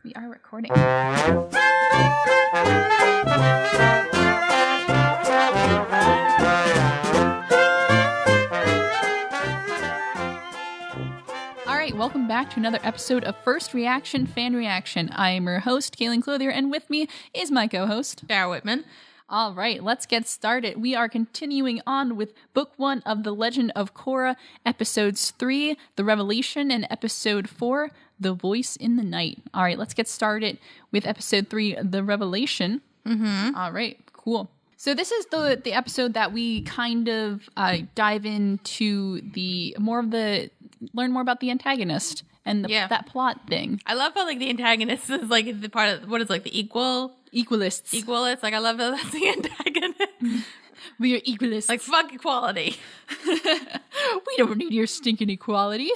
We are recording. Alright, welcome back to another episode of First Reaction Fan Reaction. I am your host, Cailin Clothier, and with me is my co-host, Dara Whitman. All right, let's get started. We are continuing on with Book 1 of The Legend of Korra, Episodes 3, The Revelation, and Episode 4, The Voice in the Night. All right, let's get started with Episode 3, The Revelation. Mm-hmm. All right, cool. So this is the episode that we kind of dive into learn more about the antagonist and that plot thing. I love how like the antagonist is like the part of what is like the Equalists. Like I love that that's the antagonist. We are equalists. Like fuck equality. We don't need your stinking equality.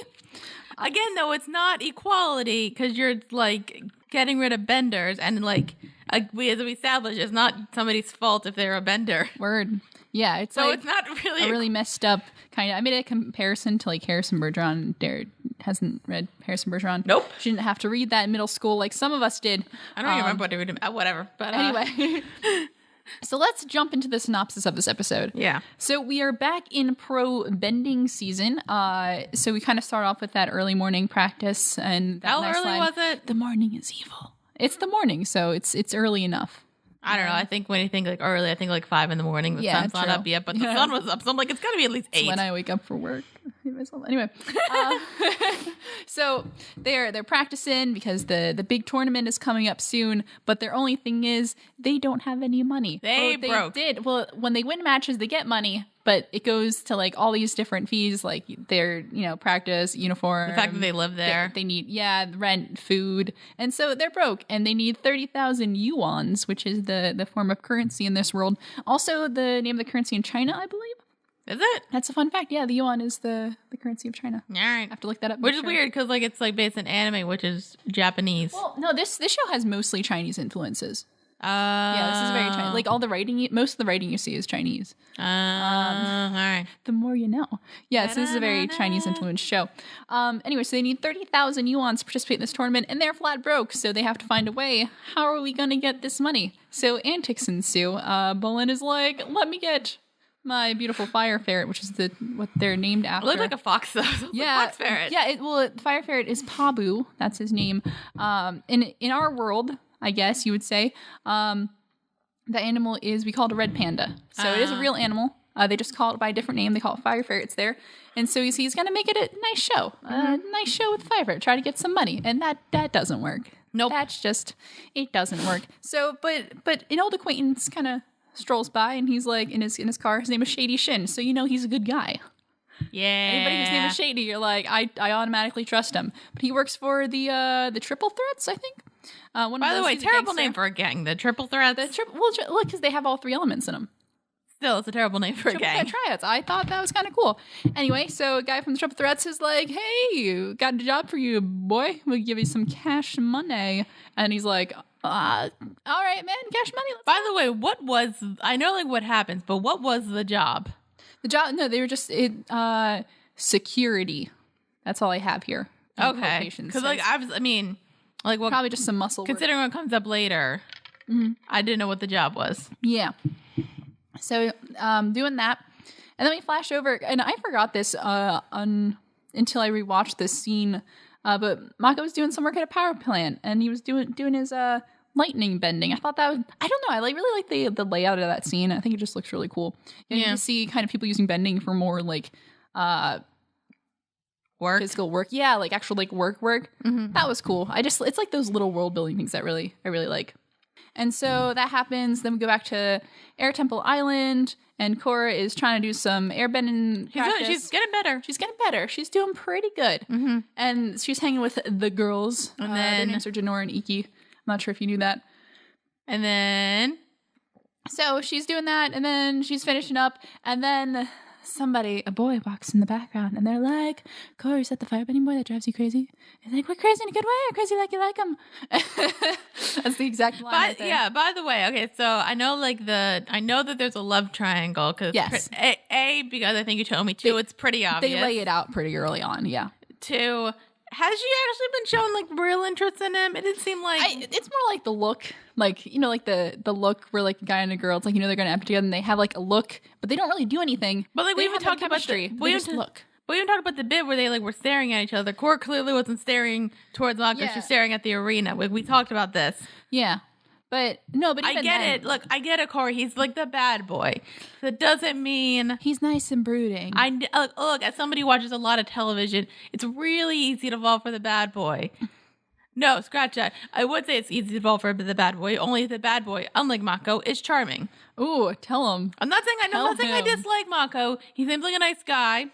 Again, though, it's not equality because you're like getting rid of benders and like as we established, it's not somebody's fault if they're a bender. Word. Yeah, it's so like it's not really a really messed up kind of. I made a comparison to like Harrison Bergeron. Dare hasn't read Harrison Bergeron. Nope. She didn't have to read that in middle school like some of us did. I don't even remember what to read. Whatever. But anyway. So let's jump into the synopsis of this episode. Yeah. So we are back in pro bending season. So we kind of start off with that early morning practice and that how nice early line, was it? The morning is evil. It's the morning, so it's early enough. I don't know. I think when you think like early, I think like 5 a.m. The sun's not up yet, but the sun was up. So I'm like, it's got to be at least 8. It's when I wake up for work. Anyway, so they're practicing because the big tournament is coming up soon. But their only thing is they don't have any money. They broke. Well, when they win matches, they get money. But it goes to like all these different fees, like their, practice, uniform. The fact that they live there. They need, rent, food. And so they're broke and they need 30,000 yuans, which is the form of currency in this world. Also the name of the currency in China, I believe. Is it? That's a fun fact. Yeah, the yuan is the currency of China. All right. I have to look that up. Which is weird because like it's like based on anime, which is Japanese. Well, no, this show has mostly Chinese influences. Yeah, this is very Chinese. Like all the writing, most of the writing you see is Chinese. All right. The more you know. Yeah, so this is a very Chinese influenced show. Anyway, so they need 30,000 yuan to participate in this tournament, and they're flat broke, so they have to find a way. How are we going to get this money? So antics ensue. Bolin is like, let me get my beautiful fire ferret, which is what they're named after. It looked like a fox, though. Yeah, fox ferret. Yeah. The fire ferret is Pabu. That's his name. In our world, I guess you would say, the animal we call it a red panda. So it is a real animal. They just call it by a different name. They call it fire ferrets there. And so he's going to make it a nice show. A nice show with fire ferret. Try to get some money. And that doesn't work. Nope. It doesn't work. So, but an old acquaintance kind of strolls by and he's like in his car. His name is Shady Shin. So he's a good guy. Yeah. Anybody whose name is Shady, you're like, I automatically trust him. But he works for the Triple Threats, I think. By the way, terrible name for a gang. The Triple Threats. Well, because they have all 3 elements in them. Still, it's a terrible name for a gang. Triads. I thought that was kind of cool. Anyway, so a guy from the Triple Threats is like, hey, got a job for you, boy. We'll give you some cash money. And he's like, all right, man, cash money. By the way, I know like what happens, but what was the job? The job, no, they were just security. That's all I have here. Okay. Because like, like what? Probably just some muscle work. Considering what comes up later, I didn't know what the job was. Yeah. So doing that, and then we flash over, and I forgot this until I rewatched this scene. But Mako was doing some work at a power plant, and he was doing his lightning bending. I thought that was, I don't know, I really like the layout of that scene. I think it just looks really cool. And you see kind of people using bending for more like work, physical work. Yeah, like actual like work. Mm-hmm. That was cool. It's like those little world building things that I really like. And so that happens. Then we go back to Air Temple Island, and Korra is trying to do some airbending practice. She's getting better. She's doing pretty good. Mm-hmm. And she's hanging with the girls. And then their names are Janora and Iki. I'm not sure if you knew that. And then so she's doing that, and then she's finishing up, and then a boy walks in the background, and they're like, Korra, is that the firebending boy that drives you crazy? And they're like, we're crazy in a good way, or crazy like you like him. That's the exact line right there. Yeah, by the way, okay, so I know that there's a love triangle, because yes. because I think you told me, 2, it's pretty obvious. They lay it out pretty early on, yeah. 2, Has she actually been shown like real interest in him? It didn't seem like it's more like the look, like like the look where like a guy and a girl, it's like they're gonna end up together and they have like a look, but they don't really do anything. But like they we even talked about they just look. We even talked about the bit where they like were staring at each other. Korra clearly wasn't staring towards Mako. Yeah. She's staring at the arena. We talked about this. Yeah. But no, but even I get then, it. Look, I get it, Korra. He's like the bad boy. That doesn't mean he's nice and brooding. Look, as somebody who watches a lot of television, it's really easy to fall for the bad boy. No, scratch that. I would say it's easy to fall for the bad boy. Only if the bad boy, unlike Mako, is charming. Ooh, tell him. I'm not saying I dislike Mako. He seems like a nice guy.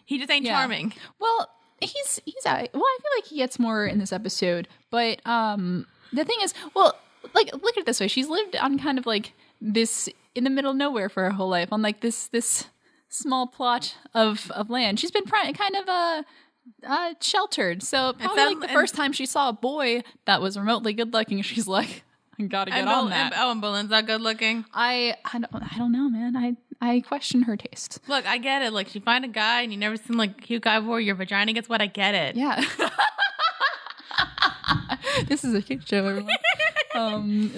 He just ain't charming. Well, he's well, I feel like he gets more in this episode, but the thing is, well, like look at it this way: she's lived on kind of like this in the middle of nowhere for her whole life, on like this small plot of land. She's been kind of sheltered, so probably like the first time she saw a boy that was remotely good looking, she's like, I gotta get on that. And Bolin's not good looking. I don't know, man. I question her taste. Look, I get it. Like, she find a guy and you never seen like a cute guy before, your vagina gets wet. I get it. Yeah. This is a kid show, everyone.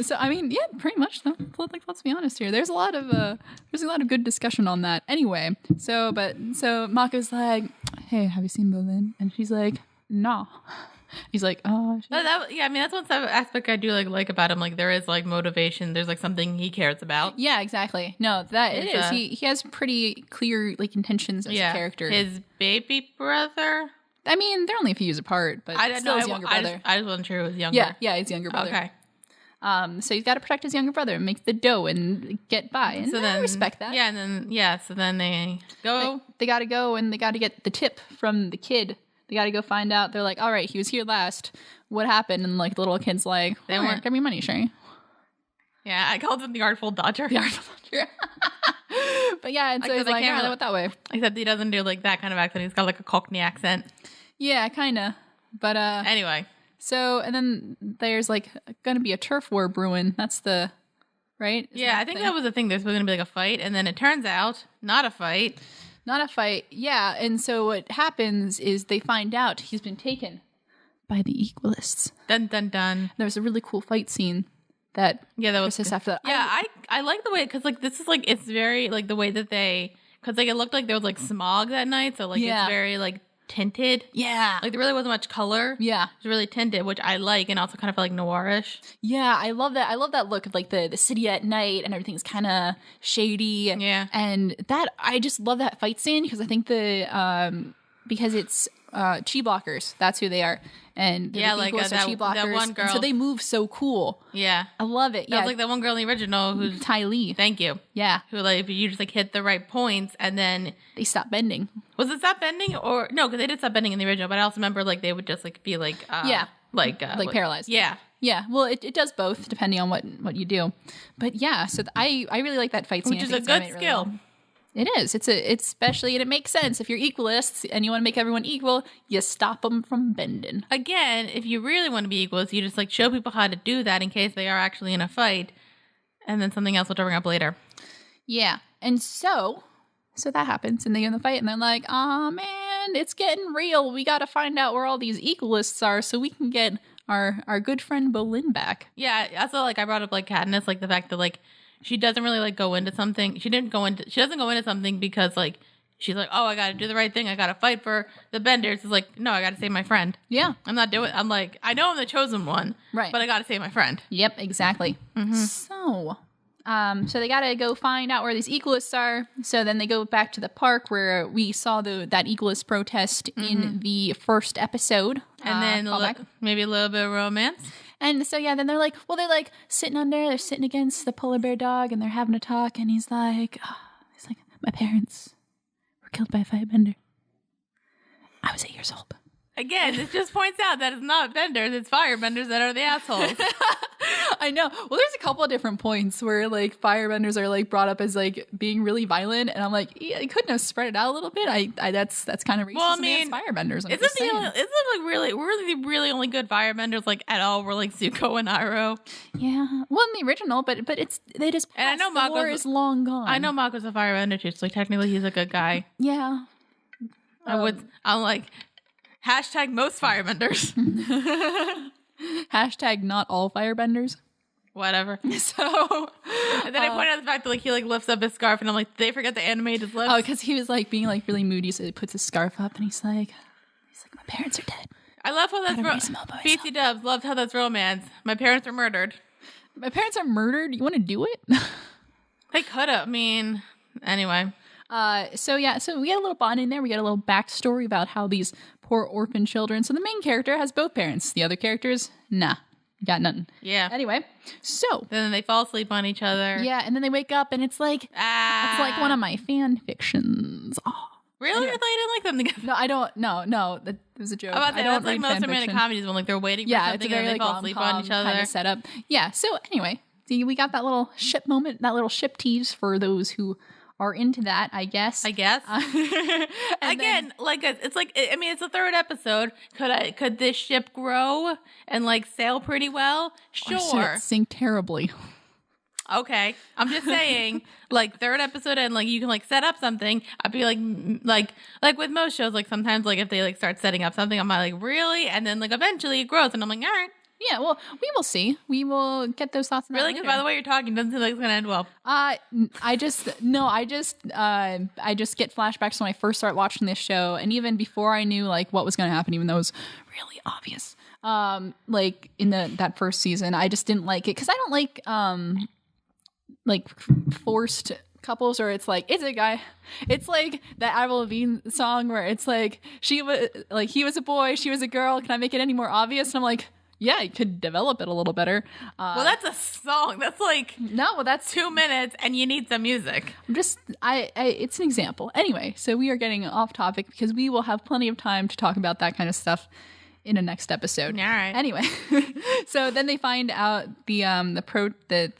So I mean, yeah, pretty much though. Like, let's be honest here. There's a lot of good discussion on that. Anyway, so Mako's like, hey, have you seen Bolin? And she's like, no. He's like, oh. Yeah, I mean, that's one aspect I do like about him. Like, there is like motivation. There's like something he cares about. Yeah, exactly. No, it is. He has pretty clear like intentions as a character. His baby brother. I mean, they're only a few years apart, but I don't know. His younger brother. I just wasn't sure it was younger. Yeah, his younger brother. Okay. So he's got to protect his younger brother and make the dough and get by. And so I respect that. Yeah, and then so then they go. They got to go and they got to get the tip from the kid. They got to go find out. They're like, all right, he was here last. What happened? And like the little kid's like, they weren't. Give me money, Sherry. Yeah, I called him the Artful Dodger. The Artful Dodger. But yeah, and so he's like, yeah, I went that way. Except he doesn't do like that kind of accent. He's got like a Cockney accent. Yeah, kind of. But anyway. So, and then there's like going to be a turf war brewing. That's the, right? I think that was the thing. There's going to be like a fight. And then it turns out, not a fight. Not a fight. Yeah. And so what happens is they find out he's been taken by the Equalists. Dun, dun, dun. There was a really cool fight scene that was just after that. Yeah, I like the way, because like this is like, it's very like the way that because like it looked like there was like smog that night. So like it's very like tinted. Yeah. Like there really wasn't much color. Yeah. It was really tinted, which I like, and also kind of like noirish. Yeah, I love that. I love that look of like the city at night and everything's kind of shady. Yeah. And that, I just love that fight scene because I think because it's chi blockers. That's who they are. And like chi blockers. that one girl. And so they move so cool. Yeah. I love it. That was like that one girl in the original who's Ty Lee. Thank you. Yeah. Who like you just like hit the right points and then they stop bending. Was it stop bending or no? Because they did stop bending in the original, but I also remember like they would just like be like like paralyzed. Yeah. Yeah. Well, it does both depending on what you do. But yeah, so I really like that fight scene. Which is a good skill. Really well. It is. It's especially, and it makes sense. If you're equalists and you want to make everyone equal, you stop them from bending. Again, if you really want to be equalists, you just like show people how to do that in case they are actually in a fight, and then something else will bring up later. Yeah, and so that happens, and they get in the fight, and they're like, "Oh man, it's getting real. We got to find out where all these equalists are, so we can get our good friend Bolin back." Yeah, also like I brought up like Katniss, like the fact that like. She doesn't really like go into something. She doesn't go into something because like she's like, oh, I got to do the right thing. I got to fight for the Benders. It's like, no, I got to save my friend. Yeah, I'm not doing. I'm like, I know I'm the chosen one, right? But I got to save my friend. Yep, exactly. Mm-hmm. So they got to go find out where these equalists are. So then they go back to the park where we saw that equalist protest in the first episode, and then maybe a little bit of romance. And so, yeah, then they're like sitting under, they're sitting against the polar bear dog and they're having a talk. And he's like, my parents were killed by a firebender. I was 8 years old. Again, this just points out that it's not benders, it's firebenders that are the assholes. I know. Well, there's a couple of different points where like firebenders are like brought up as like being really violent, and I'm like, yeah, you couldn't have spread it out a little bit. That's kind of racist. Well, I mean, firebenders. Isn't like really only good firebenders like at all? Were like Zuko and Iroh. Yeah. Well, in the original, but it's they just passed. And I know the war is long gone. I know Mako's a firebender too, so like technically he's a good guy. Yeah. I'm like. Hashtag most firebenders. Hashtag not all firebenders. Whatever. So, and then I pointed out the fact that like he like lifts up his scarf, and I'm like, they forget to animate his lips. Oh, because he was like being like really moody, so he puts his scarf up, and he's like, my parents are dead. I love how that's BT Dubs loved how that's romance. My parents are murdered. My parents are murdered. You want to do it? They could have. I mean, anyway. So we get a little bond in there. We get a little backstory about how these poor orphan children. So the main character has both parents. The other characters, nah. Got nothing. Yeah. Anyway, so then they fall asleep on each other. Yeah, and then they wake up, and it's like it's like one of my fan fictions. Oh, really? anyway. I thought you didn't like them together. No, I don't. No, that was a joke. I don't like most romantic comedies when like they're waiting for something and they fall asleep on each other. Kind of setup. Yeah. So anyway, we got that little ship moment, that little ship tease for those who are into that, I guess. Again, it's the third episode. Could this ship grow and like sail pretty well? Sure. Sink terribly. Okay, I'm just saying, like third episode and like you can like set up something. I'd be like with most shows, like sometimes like if they like start setting up something, I'm like really, and then like eventually it grows, and I'm like all right. Yeah, well, we will see. We will get those thoughts. Really? Because by the way you're talking, doesn't seem like it's gonna end well. I just get flashbacks when I first start watching this show, and even before I knew like what was gonna happen, even though it was really obvious. Like in that first season, I just didn't like it because I don't like forced couples, or it's like it's a guy. It's like that Avril Lavigne song where it's like he was a boy, she was a girl. Can I make it any more obvious? And I'm like, yeah, you could develop it a little better. Well, that's a song. That's like that's 2 minutes, and you need some music. It's an example. Anyway, so we are getting off topic because we will have plenty of time to talk about that kind of stuff in a next episode. All right. Anyway, so then they find out the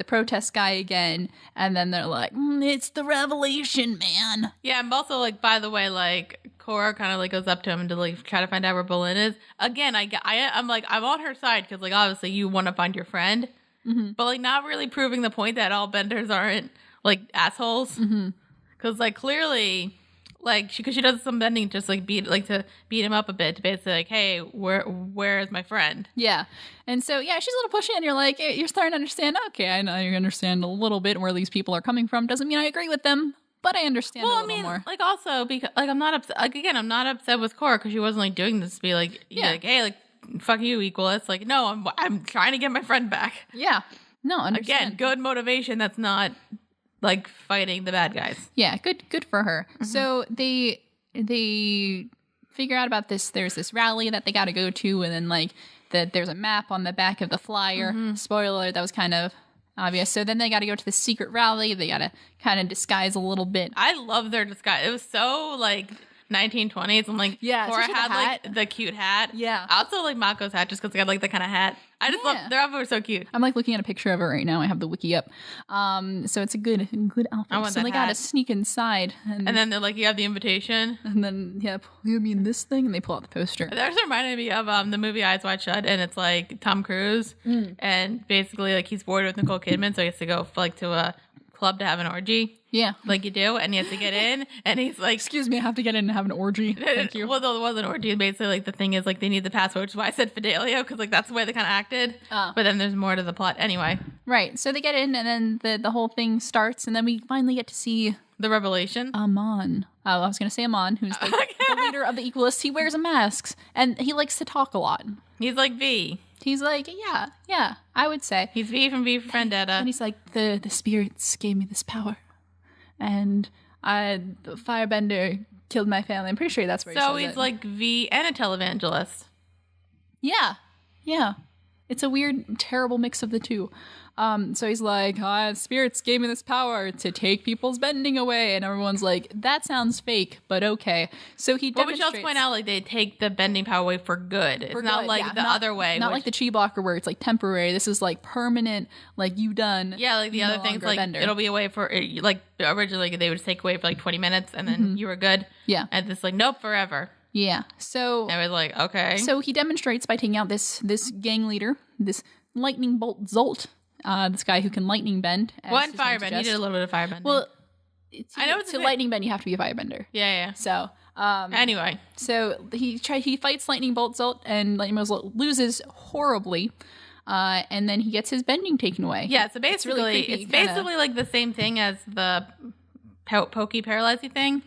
protest guy again, and then they're like, it's the revelation, man. Yeah, and also like by the way, like Korra kind of like goes up to him and to like try to find out where Bolin is. Again, I'm like I'm on her side because like obviously you want to find your friend, but like not really proving the point that all benders aren't like assholes. Because like clearly. Like because she does some bending just like to beat him up a bit to basically like, hey, where is my friend? Yeah. And so yeah, she's a little pushy, and you're like, you're starting to understand. Okay, I know you understand a little bit where these people are coming from. Doesn't mean I agree with them, but I understand a little more. Like also because like I'm not upset. Like again, I'm not upset with Korra because she wasn't like doing this to be like, like hey, like fuck you, equal. It's like no, I'm trying to get my friend back. Yeah. No, understand. Again, good motivation. That's not. Like fighting the bad guys. Yeah, good for her. So they figure out about this. There's this rally that they got to go to, and then like there's a map on the back of the flyer. Spoiler, that was kind of obvious. So then they got to go to the secret rally. They got to kind of disguise a little bit. I love their disguise. It was so like 1920s. I'm like, yeah, Korra had like the cute hat. Yeah, I also like Mako's hat just because they had like the kind of hat. I just love their outfit was so cute. I'm like looking at a picture of it right now. I have the wiki up. So it's a good outfit. So they got to sneak inside, and then they're like, you have the invitation, and then you mean this thing, and they pull out the poster. That just reminded me of the movie Eyes Wide Shut, and it's like Tom Cruise, and basically like he's bored with Nicole Kidman, so he has to go like to a club to have an orgy. Yeah. Like you do, and he has to get in, and he's like... Excuse me, I have to get in and have an orgy. Thank you. Well, there was an orgy. Basically, like, the thing is, like, they need the password, which is why I said Fidelio, because, like, that's the way they kind of acted. But then there's more to the plot. Anyway. Right. So they get in, and then the whole thing starts, and then we finally get to see... The revelation? Amon. Oh, I was going to say Amon, who's the leader of the Equalists. He wears a mask, and he likes to talk a lot. He's like V. He's like, yeah, I would say. He's V for Vendetta. And he's like, the spirits gave me this power. And the firebender killed my family. I'm pretty sure that's where he says it. So he's like V and a televangelist. Yeah. It's a weird, terrible mix of the two. So he's like, spirits gave me this power to take people's bending away. And everyone's like, that sounds fake, but okay. So he demonstrates... Well, we should also point out, like, they take the bending power away for good. It's not like the other way. Not like the chi blocker where it's like temporary. This is like permanent, like you done. Yeah, like the other things, like it'll be away for, like originally they would take away for like 20 minutes and then you were good. Yeah. And it's like, nope, forever. Yeah. So... I was like, okay. So he demonstrates by taking out this gang leader, this lightning bolt Zolt. This guy who can lightning bend. One firebend. He did a little bit of firebending. Well, to lightning bend, you have to be a firebender. Yeah. So Anyway, So he fights Lightning Bolt Zolt, and Lightning Bolt Zolt loses horribly. And then he gets his bending taken away. yeah. So basically, really creepy, it's basically like the same thing as the pokey paralyzing thing,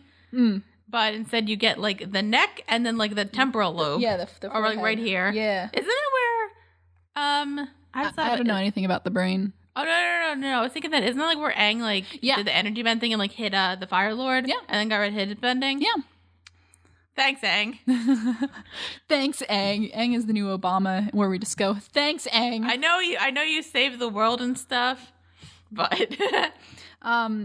but instead you get like the neck and then like the temporal lobe. Yeah, the or like right here. Yeah. Isn't it where? I don't know anything about the brain. Oh no! I was thinking that isn't it like where Aang like did the energy bend thing and like hit the Fire Lord? Yeah. And then got rid of his bending. Yeah. Thanks, Aang. Thanks, Aang. Aang is the new Obama, where we just go, thanks, Aang. I know you saved the world and stuff, but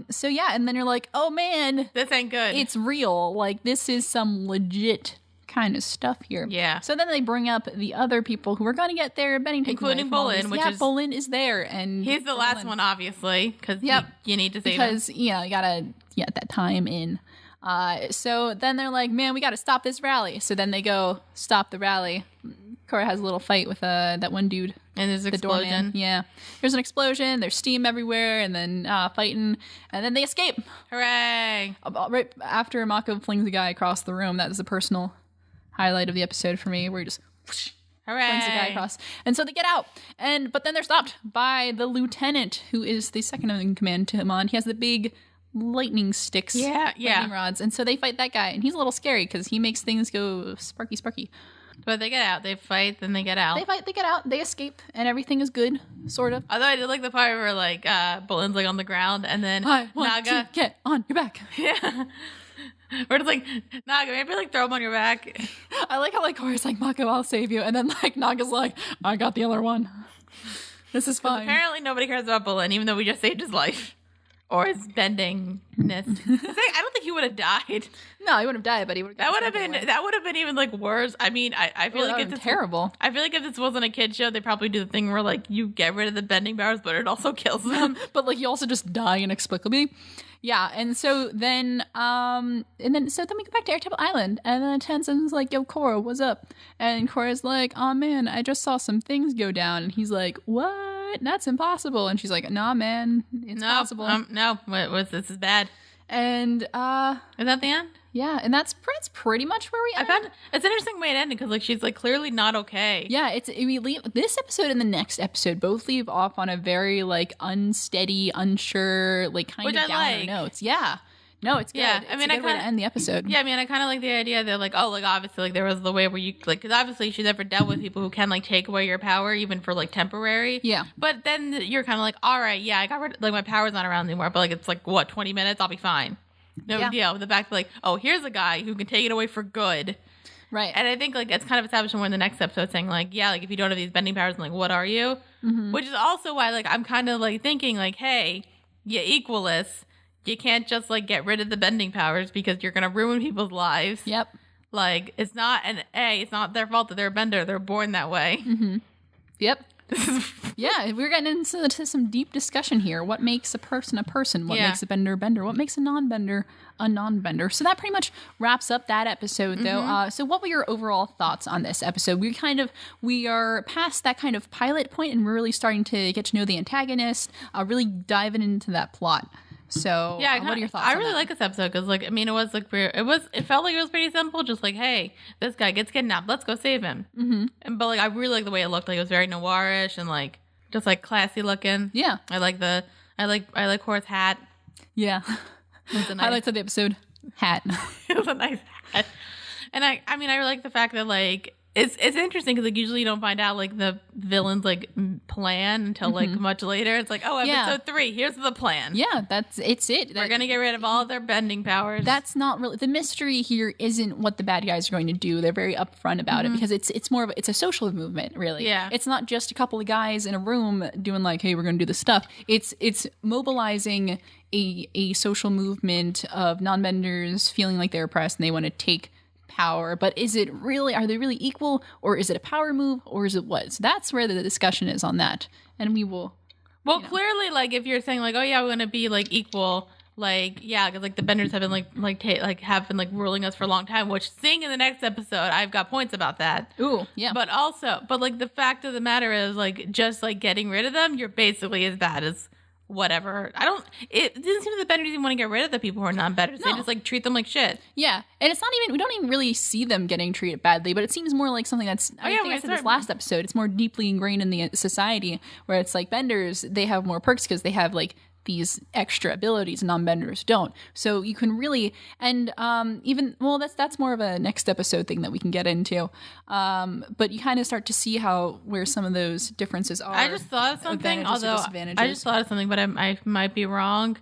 So yeah, and then you're like, oh man, this ain't good. it's real. Like, this is some legit kind of stuff here. Yeah. So then they bring up the other people who are going to get their bending taken away Including from all Bolin, this. which yeah, is- Bolin is there, and He's the last Bolin- one, obviously, because Yep. you need to save him. because you gotta get that time in. So then they're like, man, we got to stop this rally. So then they go stop the rally. Korra has a little fight with that one dude. And there's an The doorman. explosion. Yeah. There's an explosion. There's steam everywhere, and then fighting, and then they escape. Hooray! Right after Mako flings the guy across the room. That is a personal highlight of the episode for me, where he just whoosh, Hooray! flings the guy across. And so they get out, but then they're stopped by the lieutenant, who is the second in command to Amon. He has the big lightning sticks, lightning rods, and so they fight that guy, and he's a little scary because he makes things go sparky. But they get out. They fight, then they get out. They fight, they get out, they escape, and everything is good, sort of. Although I did like the part where like Bolin's like on the ground and then I want Naga. to get on your back. Yeah. Or it's like Naga, maybe like throw him on your back. I like how like Korra's like, Mako, I'll save you, and then like Naga's like, I got the other one. This is fine. Apparently nobody cares about Bolin, even though we just saved his life. Or his bendingness. I don't think he would have died. No, he wouldn't have died, but he would have. That would have been even like worse. I mean, I feel like it's terrible. I feel like if this wasn't a kid show, they probably do the thing where like you get rid of the bending powers, but it also kills them. But like you also just die inexplicably. Yeah, and so then we go back to Airtable Island, and then Tenzin's like, "Yo, Korra, what's up?" And Korra's like, "Oh man, I just saw some things go down." And he's like, "What? That's impossible." And she's like, "Nah, man, it's possible." No, this is bad. And Is that the end? yeah, and that's pretty much where we I end. found it's an interesting way it ended because like she's like clearly not okay. Yeah, we leave this episode and the next episode both leave off on a very like unsteady, unsure, like kind Which of I downer like. notes. Yeah, no, it's good. Yeah, It's I mean, a I good way to kinda- end the episode. Yeah, I mean, I kind of like the idea that, like, oh, like, obviously, like, there was the way where you, like, because obviously she's never dealt with people who can, like, take away your power, even for, like, temporary. Yeah. But then you're kind of like, all right, yeah, I got rid like, my power's not around anymore, but, like, it's, like, what, 20 minutes? I'll be fine. No big deal. The fact that, like, oh, here's a guy who can take it away for good. Right. And I think, like, it's kind of established more in the next episode saying, like, yeah, like, if you don't have these bending powers, like, what are you? Mm-hmm. Which is also why, like, I'm kind of, like, thinking, like, hey, you equalists. You can't just like get rid of the bending powers because you're gonna ruin people's lives. Yep. Like it's not it's not their fault that they're a bender. They're born that way. Mm-hmm. Yep. Yeah, we're getting into some deep discussion here. What makes a person a person? What makes a bender a bender? What makes a non-bender a non-bender? So that pretty much wraps up that episode, though. Mm-hmm. So what were your overall thoughts on this episode? We are past that kind of pilot point, and we're really starting to get to know the antagonist, really diving into that plot. So Yeah, what are your thoughts? I on really that? like this episode because, like, I mean, it was like it felt like it was pretty simple. Just like, hey, this guy gets kidnapped, let's go save him. Mm-hmm. But like, I really like the way it looked. Like, it was very noirish and like just like classy looking. Yeah, I like Korra's hat. Yeah. It's a nice, Highlights of the episode: hat. it was a nice hat. And I mean, I like the fact that like it's interesting because like usually you don't find out like the villain's like plan until like much later. It's like, oh, episode 3, here's the plan. Yeah, it's it. We're gonna get rid of all of their bending powers. That's not really the mystery here. Isn't what the bad guys are going to do. They're very upfront about it because it's more of it's a social movement, really. Yeah. It's not just a couple of guys in a room doing like, hey, we're going to do this stuff. It's mobilizing a social movement of non-benders feeling like they're oppressed and they want to take power. But are they really equal, or is it a power move, or is it what? So that's where the discussion is on that, and we will. Well, clearly, like if you're saying like, oh yeah, we're gonna be like equal, like yeah, because like the benders have been have been ruling us for a long time. Which seeing in the next episode, I've got points about that. Ooh, yeah. But like the fact of the matter is like just like getting rid of them, you're basically as bad as whatever. It didn't seem that the Benders even want to get rid of the people who are non-Benders. No. They just like treat them like shit. Yeah, and it's not even, we don't even really see them getting treated badly, but it seems more like something that's, I think I said this last episode, it's more deeply ingrained in the society, where it's like Benders, they have more perks because they have like these extra abilities non-Benders don't. So you can really, and even, well, that's more of a next episode thing that we can get into. But you kind of start to see where some of those differences are. I just thought of something, although I just thought of something, but I might be wrong.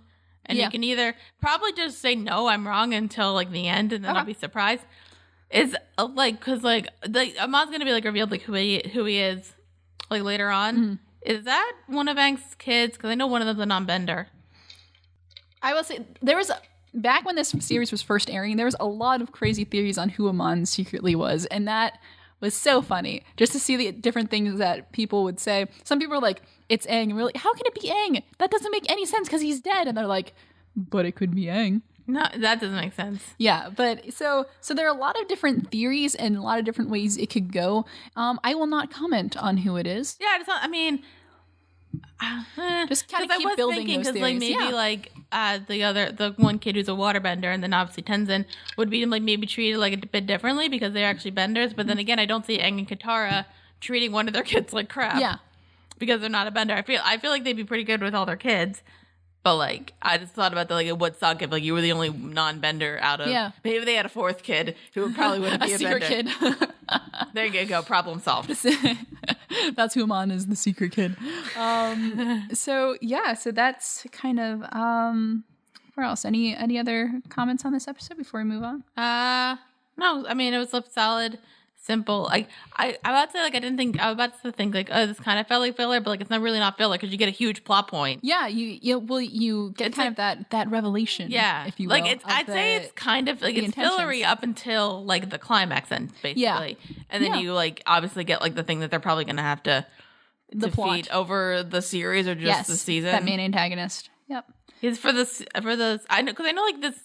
And you can either probably just say, no, I'm wrong until like the end, and then I'll be surprised. Is like, because like Amon's going to be like revealed like who he is like later on. Mm-hmm. Is that one of Aang's kids? Because I know one of them's a non-Bender. I will say, back when this series was first airing, there was a lot of crazy theories on who Amon secretly was. And that was so funny. Just to see the different things that people would say. Some people were like, it's Aang. And we're like, how can it be Aang? That doesn't make any sense because he's dead. And they're like, but it could be Aang. No, that doesn't make sense. Yeah, but so there are a lot of different theories and a lot of different ways it could go. I will not comment on who it is. Yeah, it's not, I mean, just kind of keep building those theories. Like maybe like the one kid who's a waterbender, and then obviously Tenzin would be like maybe treated like a bit differently because they're actually benders. But then again, I don't see Aang and Katara treating one of their kids like crap. Yeah, because they're not a bender. I feel like they'd be pretty good with all their kids. But, like, I just thought about it would suck if, like, you were the only non-bender out of... Yeah. Maybe they had a fourth kid who probably wouldn't be a secret bender. Kid. There you go. Problem solved. That's who Amon is, the secret kid. So that's kind of... where else? Any other comments on this episode before we move on? No. I mean, it was a solid... simple. I about to say like I was about to think like, oh, this kind of felt like filler, but like it's not really not filler because you get a huge plot point. Yeah, you get kind of that revelation. Yeah, if you will, like I'd say it's kind of like it's fillery up until like the climax end basically, and then you like obviously get like the thing that they're probably gonna have to defeat over the series or just the season. That main antagonist. Yep. Is for this I know because I know like this.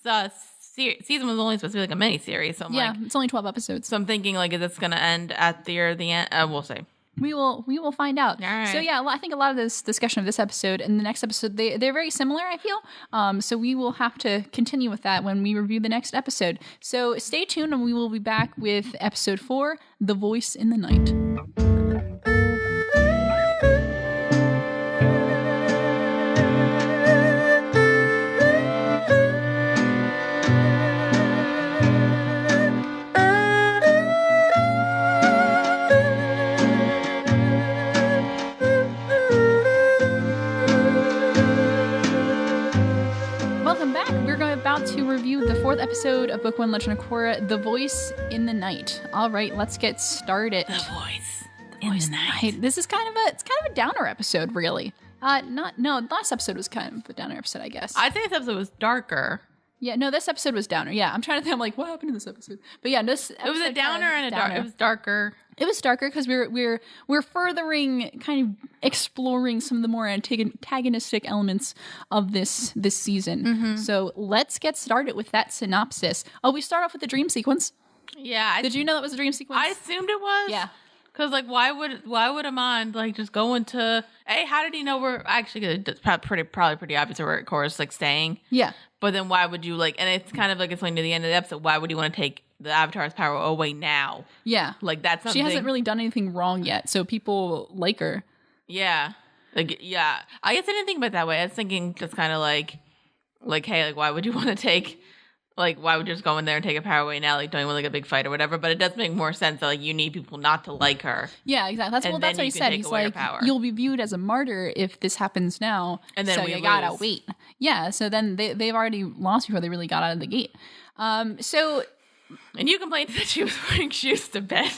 Season was only supposed to be like a mini series, so I'm like, it's only 12 episodes. So I'm thinking like, is this going to end at the end? We'll see. We will find out. All right. So yeah, I think a lot of this discussion of this episode and the next episode, they're very similar, I feel. So we will have to continue with that when we review the next episode. So stay tuned, and we will be back with episode 4, The Voice in the Night. To review the 4th episode of Book 1 Legend of Korra, The Voice in the Night. All right, let's get started. The Voice in the Night. This is kind of a downer episode, really. The last episode was kind of a downer episode, I guess. I'd say this episode was darker. Yeah, no, this episode was downer. Yeah, I'm trying to think. I'm like, what happened to this episode? But yeah, this it was a downer and a dark. It was darker. It was darker because we're furthering, kind of exploring some of the more antagonistic elements of this season. Mm-hmm. So let's get started with that synopsis. Oh, we start off with the dream sequence. Yeah. Did you know that was a dream sequence? I assumed it was. Yeah. Because like, why would Amon like just go into? Hey, how did he know we're actually? It's probably pretty obvious where Korra's like staying. Yeah. But then why would you like? And it's kind of like explained to the end of the episode. Why would you want to take the Avatar's power away now? Yeah. Like that's something. She hasn't really done anything wrong yet, so people like her. Yeah. Like yeah. I guess I didn't think about it that way. I was thinking just kind of like hey, like why would you want to take? Like, why would you just go in there and take a power away now? Like, don't you want like a big fight or whatever? But it does make more sense that like you need people not to like her. Yeah, exactly. That's what he said. He's like, you'll be viewed as a martyr if this happens now. And then you gotta wait. Yeah. So then they've already lost before they really got out of the gate. And you complained that she was wearing shoes to bed.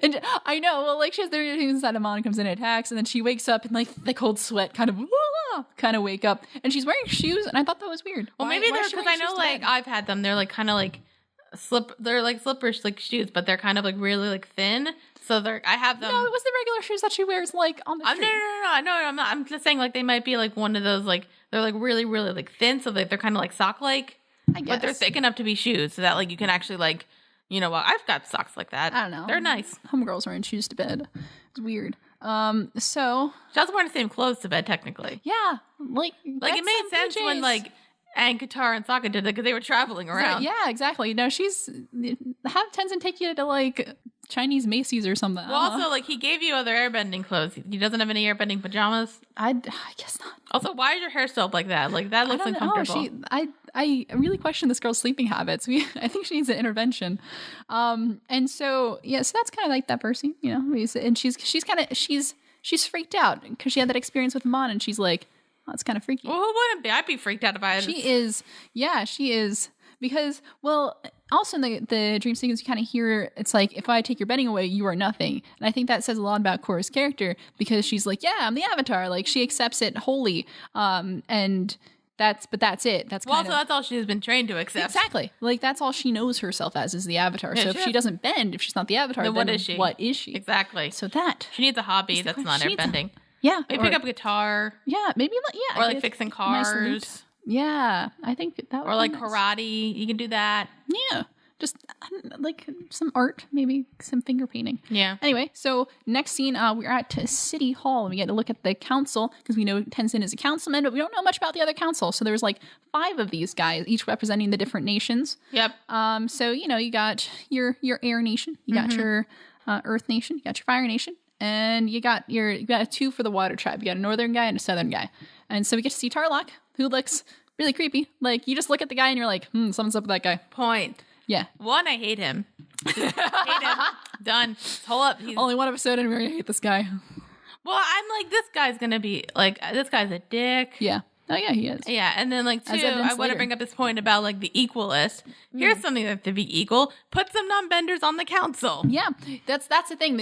And I know, well, like she has their things that Amon comes in and attacks, and then she wakes up and like the cold sweat kind of wake up, and she's wearing shoes, and I thought that was weird. Well, maybe they're because I know like I've had them. They're like kind of like they're like slippers like shoes, but they're kind of like really like thin. So I have them. No, it was the regular shoes that she wears like on the street. No, I'm not. I'm just saying like they might be like one of those like they're like really really like thin, so they're kind of like sock like. I guess. But they're thick enough to be shoes, so that like you can actually like. You know what? I've got socks like that. I don't know. They're nice. Homegirls wearing shoes to bed. It's weird. So She also wearing the same clothes to bed, technically. yeah, like It made sense when PJs. like and Katara and Sokka did that because they were traveling around. Yeah, exactly. No, have Tenzin take you to like Chinese Macy's or something. Well, also like he gave you other airbending clothes. He doesn't have any airbending pajamas. I guess not. Also, why is your hair still up like that? Like that looks uncomfortable. I really question this girl's sleeping habits. I think she needs an intervention. And so yeah, so that's kind of like that person, you know. And she's freaked out because she had that experience with Mon, and she's like, oh, it's kind of freaky. Well, who wouldn't be? I'd be freaked out if I had. She is. Because, well, also in the dream sequence, you kind of hear, it's like, if I take your bedding away, you are nothing. And I think that says a lot about Korra's character, because she's like, yeah, I'm the Avatar. Like, she accepts it wholly. And that's it. That's well, also that's all she's been trained to accept. Exactly. Like, that's all she knows herself as is the Avatar. Yeah, so if she doesn't bend, if she's not the Avatar, then what is she? What is she? Exactly. So that. She needs a hobby that's not airbending. Yeah. Maybe pick up a guitar. Yeah, maybe, yeah. Or like fixing cars. Nice. Yeah, I think that would or like be nice. karate. You can do that. Yeah, just like some art, maybe some finger painting. Yeah. Anyway, so next scene, we're at City Hall, and we get to look at the council, because we know Tenzin is a councilman, but we don't know much about the other council. So there's like 5 of these guys, each representing the different nations. Yep. So you know, you got your Air Nation, you got your Earth Nation, you got your Fire Nation, and you got 2 for the Water Tribe. You got a Northern guy and a Southern guy. And so we get to see Tarlok, who looks really creepy. Like, you just look at the guy and you're like, something's up with that guy. Point. Yeah. One, I hate him. Hate him. Done. Hold up. Only one episode and I hate this guy. Well, I'm like, this guy's gonna be like, this guy's a dick. Yeah. Oh yeah, he is. Yeah, and then like 2, I want to bring up this point about like the equalist. Here's something that to be equal: put some non-benders on the council. Yeah, that's the thing.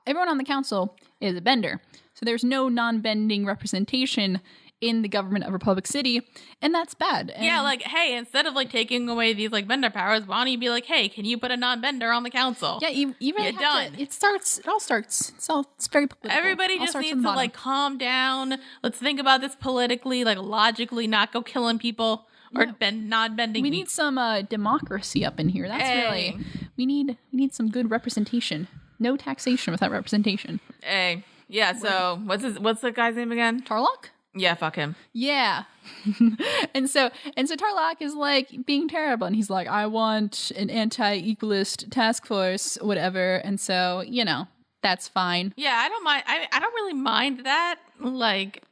Everyone on the council is a bender, so there's no non-bending representation in the government of Republic City, and that's bad. And yeah, like, hey, instead of like taking away these like bender powers, why don't you be like, hey, can you put a non-bender on the council? Yeah, you really You're have done. It's very political. Everybody just needs to like calm down. Let's think about this politically, like logically, not go killing people or non-bending. We need some democracy up in here. That's really we need some good representation. No taxation without representation. Hey, yeah. So what's the guy's name again? Tarlok? Yeah, fuck him. Yeah. and so Tarlok is like being terrible, and he's like, I want an anti-equalist task force, whatever. And so, you know, that's fine. Yeah, I don't mind. I don't really mind that. Like,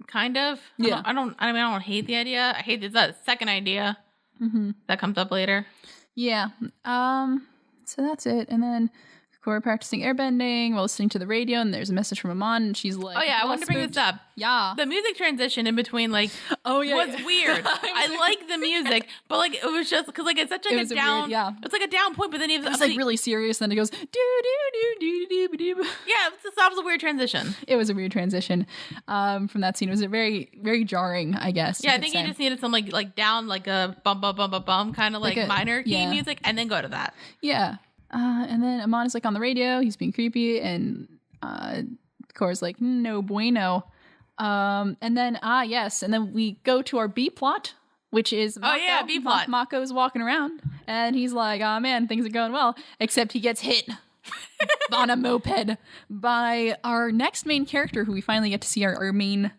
kind of. Yeah. I don't hate the idea. I hate the second idea that comes up later. Yeah. So that's it. And then Korra practicing airbending while listening to the radio, and there's a message from Amon, and she's like, oh yeah, I wanted to bring this up. Yeah. The music transition in between, like, was weird. I like the music, but like it was just because like it's such like a down, it's like a down point, but then it's like really serious, and then it goes do do do do do do. Yeah, that was a weird transition. It was a weird transition from that scene. It was a very, very jarring, I guess. Yeah, I think you just needed some like down, like a bum bum bum bum bum kind of like minor key music, and then go to that. Yeah. And then Amon is like on the radio. He's being creepy, and Korra's like, no bueno. And then yes, and then we go to our B plot, which is Mako. B plot. Mako's walking around, and he's like, oh man, things are going well, except he gets hit on a moped by our next main character, who we finally get to see our main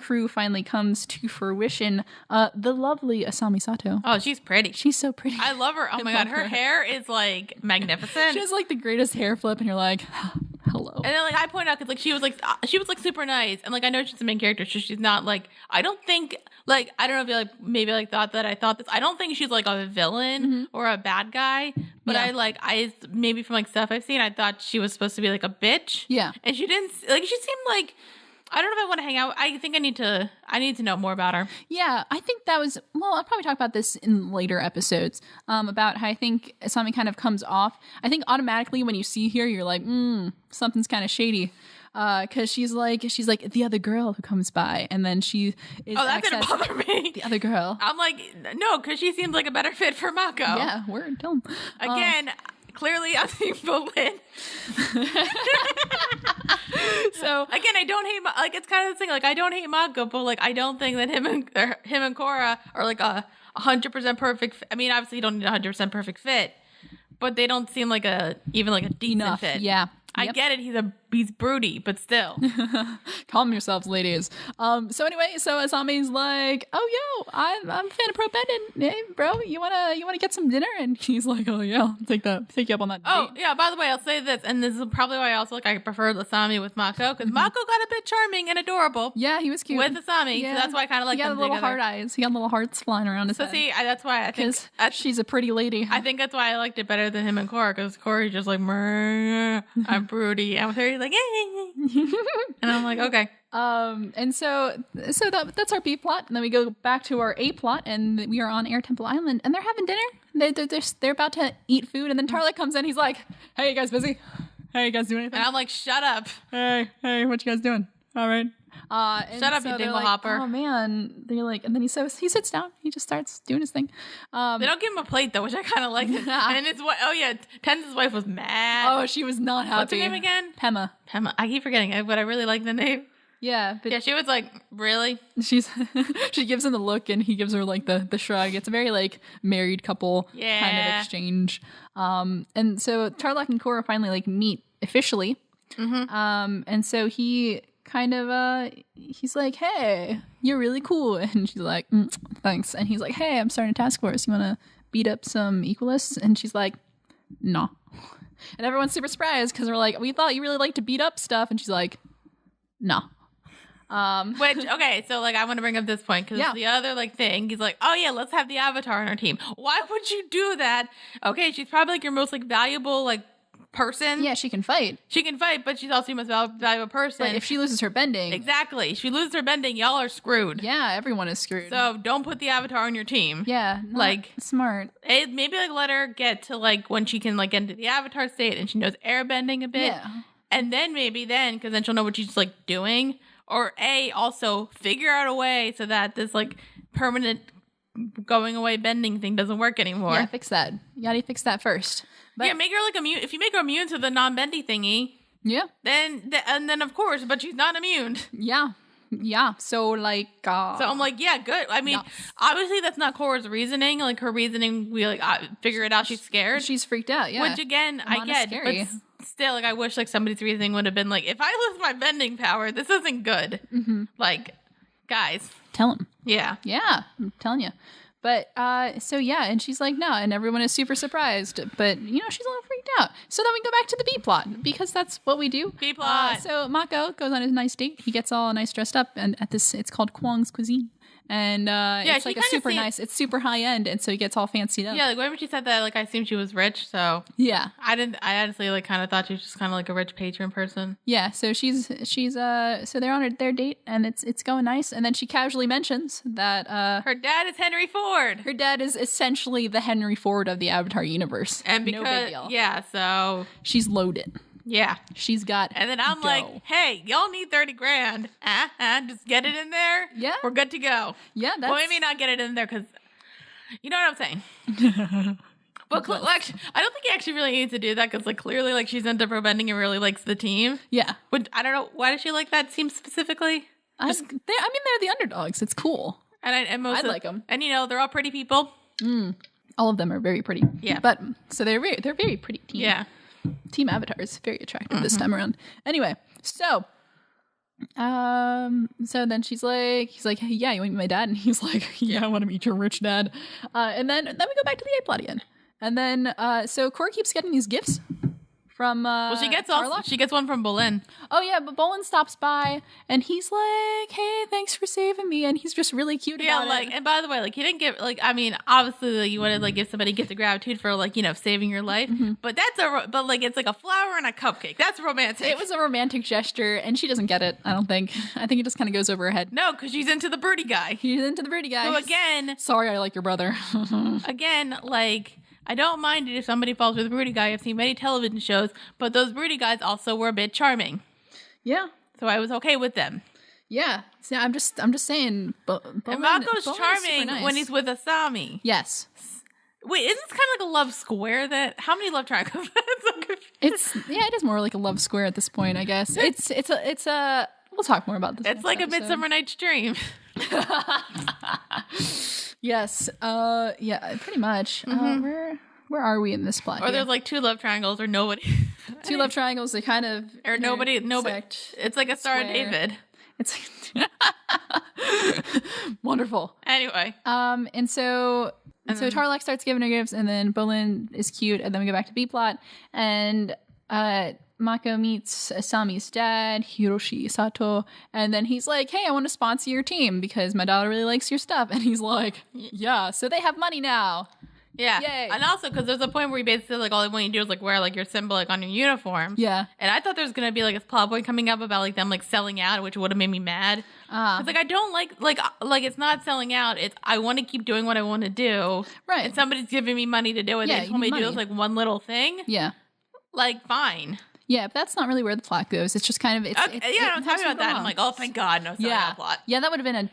crew finally comes to fruition. The lovely Asami Sato. Oh, she's pretty. She's so pretty. I love her. Oh my god, her hair is like magnificent. She has like the greatest hair flip, and you're like, hello. And then like I point out because like she was like super nice, and like I know she's the main character, so she's not like I don't think like I don't know if you like maybe like thought that I thought this. I don't think she's like a villain or a bad guy, but I maybe from like stuff I've seen, I thought she was supposed to be like a bitch. Yeah, and she didn't like. She seemed like. I don't know if I want to hang out. I think I need to know more about her. Yeah, I think that was, well, I'll probably talk about this in later episodes, about how I think something kind of comes off. I think automatically when you see her, you're like, something's kind of shady. Because she's like the other girl who comes by, and then she is. Oh, that didn't bother me. The other girl. I'm like, no, because she seems like a better fit for Mako. Yeah, word. Tell him. Again, clearly I'm being bullied. So again, I don't hate like it's kind of the thing. Like I don't hate Mako, but like I don't think that him and Korra are like a 100% perfect. I mean, obviously you don't need a 100% perfect fit, but they don't seem like even like a decent fit. Yeah. I get it. He's broody, but still. Calm yourselves, ladies. So anyway, so Asami's like, oh, yo, I'm a fan of pro bending. Hey, bro, you wanna get some dinner? And he's like, oh, yeah, I'll take you up on that Oh, date. yeah, by the way, I'll say this, and this is probably why I prefer Asami with Mako, because Mako got a bit charming and adorable. Yeah, he was cute. With Asami, so that's why I kind of like them He got little together. heart eyes. He got little hearts flying around his head. So see, that's why I think she's a pretty lady. I think that's why I liked it better than him and Korra, because Korra's just like, I'm broody. And with her, he's like, and I'm like, okay. And so that's our B plot, and then we go back to our A plot, and we are on Air Temple Island, and they're having dinner. They're about to eat food, and then Tarlek comes in. He's like, "Hey, you guys busy? Hey, you guys doing anything?" And I'm like, "Shut up! Hey, what you guys doing? All right." Shut up, you dingle hopper. Oh man, they're like, and then he sits down. He just starts doing his thing. They don't give him a plate though, which I kind of like. And it's what? Oh yeah, Tenz's wife was mad. Oh, she was not happy. What's her name again? Pema. I keep forgetting it, but I really like the name. Yeah, but yeah, she was like, really? She gives him the look, and he gives her like the shrug. It's a very like married couple kind of exchange. And so Tarlok and Korra finally like meet officially. And so he kind of he's like, "Hey, you're really cool," and she's like, "Thanks." And he's like, "Hey, I'm starting a task force. You want to beat up some equalists?" And she's like, "No." And everyone's super surprised because we're like, "We thought you really liked to beat up stuff," and she's like, "No." Which, okay, so like I want to bring up this point because the other like thing, he's like, "Oh yeah, let's have the Avatar on our team." Why would you do that? Okay, she's probably like your most like valuable like person. Yeah, she can fight. She can fight, but she's also your most valuable person. But if she loses her bending, exactly, if she loses her bending, y'all are screwed. Yeah, everyone is screwed. So don't put the Avatar on your team. Yeah, like smart. Maybe like let her get to like when she can like get into the Avatar state and she knows airbending a bit. Yeah, and then because then she'll know what she's like doing. Or also figure out a way so that this like permanent going away bending thing doesn't work anymore. Yeah, fix that. You gotta fix that first. But, yeah, make her like immune. If you make her immune to the non-bendy thingy, then of course, but she's not immune. Yeah. So like, so I'm like, yeah, good. I mean, obviously that's not Korra's reasoning. Like her reasoning, we like figure it out. She's scared. She's freaked out. Yeah. Which again, I get. But still, like I wish like somebody's reasoning would have been like, if I lose my bending power, this isn't good. Like, guys, tell him. Yeah, I'm telling you. But so yeah, and she's like, no, and everyone is super surprised. But she's a little freaked out. So then we go back to the B plot because that's what we do. B plot. So Mako goes on his nice date. He gets all nice dressed up, and at this, it's called Kwang's Cuisine. And it's like a super nice, it's super high end, and so he gets all fancied up. Yeah, like whenever she said that, like I assumed she was rich, so yeah. I honestly like kind of thought she was just kind of like a rich patron person. Yeah, so she's so they're on their date, and it's going nice, and then she casually mentions that her dad is Henry Ford. Her dad is essentially the Henry Ford of the Avatar universe, and because no big deal. So she's loaded. Yeah. She's got and then I'm like, hey, y'all need 30 grand. Just get it in there. Yeah. We're good to go. Yeah. Well, maybe not get it in there because you know what I'm saying. But like, I don't think he actually really needs to do that because like clearly like she's into pro bending and really likes the team. Yeah. But I don't know. Why does she like that team specifically? They're the underdogs. It's cool. And most I like them. And they're all pretty people. All of them are very pretty. Yeah. But so they're very pretty team. Yeah. Team Avatar is very attractive this time around. Anyway, so then he's like, hey, yeah, you want to meet my dad? And he's like, yeah, I want to meet your rich dad. And then we go back to the A plot again. And then so Korra keeps getting these gifts from she gets one from Bolin. Oh yeah, but Bolin stops by and he's like, hey, thanks for saving me, and he's just really cute about it. And by the way, like he didn't give like, I mean, obviously like, you want to like give somebody gift of gratitude for like saving your life, but like it's like a flower and a cupcake. That's romantic. It was a romantic gesture, and she doesn't get it. I don't think. I think it just kind of goes over her head. No, because she's into the broody guy. She's into the broody guy. So again, sorry, I like your brother. Again, like. I don't mind it if somebody falls with a broody guy. I've seen many television shows, but those broody guys also were a bit charming. Yeah. So I was okay with them. Yeah. See, I'm just saying. And Mako's charming when he's with Asami. Yes. Wait, isn't this kind of like a love square? How many love triangles? It is more like a love square at this point, I guess. It's a. We'll talk more about this. It's like a Midsummer Night's Dream. Yes. Yeah. Pretty much. Where are we in this plot? Or there's like two love triangles or nobody. Two love triangles. They kind of or nobody. It's like a Star of David. It's wonderful. Anyway, and so Tarlok starts giving her gifts, and then Bolin is cute, and then we go back to B plot, and Mako meets Asami's dad, Hiroshi Sato, and then he's like, hey, I want to sponsor your team because my daughter really likes your stuff. And he's like, yeah, so they have money now. Yeah. Yay. And also, because there's a point where he basically, like, all they want you to do is, like, wear, like, your symbol, like, on your uniform. Yeah. And I thought there was going to be, like, a plot point coming up about, like, them, like, selling out, which would have made me mad. Because, like, I don't like, it's not selling out. It's, I want to keep doing what I want to do. Right. And somebody's giving me money to do it. Yeah, they told me to do this, like, one little thing. Yeah. Like, fine. Yeah, but that's not really where the plot goes. It's just kind of... I'm talking about that. I'm like, oh, thank God, no selling out plot. Yeah, that would have been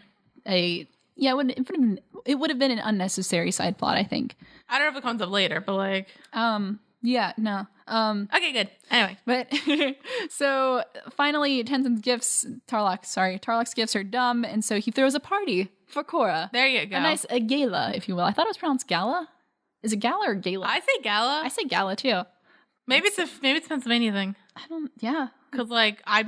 it would have been an unnecessary side plot, I think. I don't know if it comes up later, but like... Yeah, no. Okay, good. Anyway. But, so, finally, Tarlok's gifts are dumb, and so he throws a party for Korra. There you go. A nice gala, if you will. I thought it was pronounced gala. Is it gala or gala? I say gala. I say gala, too. Maybe it's a Pennsylvania thing. Yeah. Because, like, I